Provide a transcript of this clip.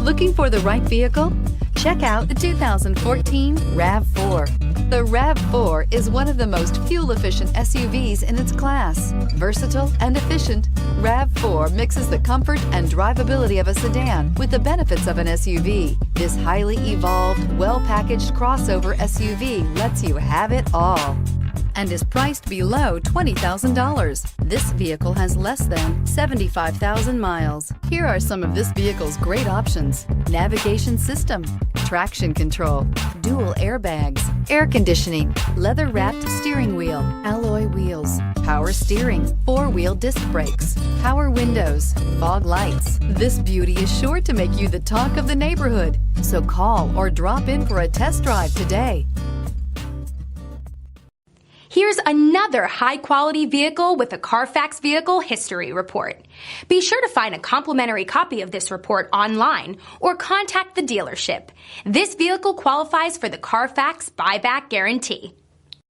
Looking for the right vehicle? Check out the 2014 RAV4. The RAV4 is one of the most fuel-efficient SUVs in its class. Versatile and efficient, RAV4 mixes the comfort and drivability of a sedan with the benefits of an SUV. This highly evolved, well-packaged crossover SUV lets you have it all and is priced below $20,000. This vehicle has less than 75,000 miles. Here are some of this vehicle's great options: navigation system, traction control, dual airbags, air conditioning, leather-wrapped steering wheel, alloy wheels, power steering, four-wheel disc brakes, power windows, fog lights. This beauty is sure to make you the talk of the neighborhood. So call or drop in for a test drive today. Here's another high-quality vehicle with a CARFAX Vehicle History Report. Be sure to find a complimentary copy of this report online or contact the dealership. This vehicle qualifies for the CARFAX Buyback Guarantee.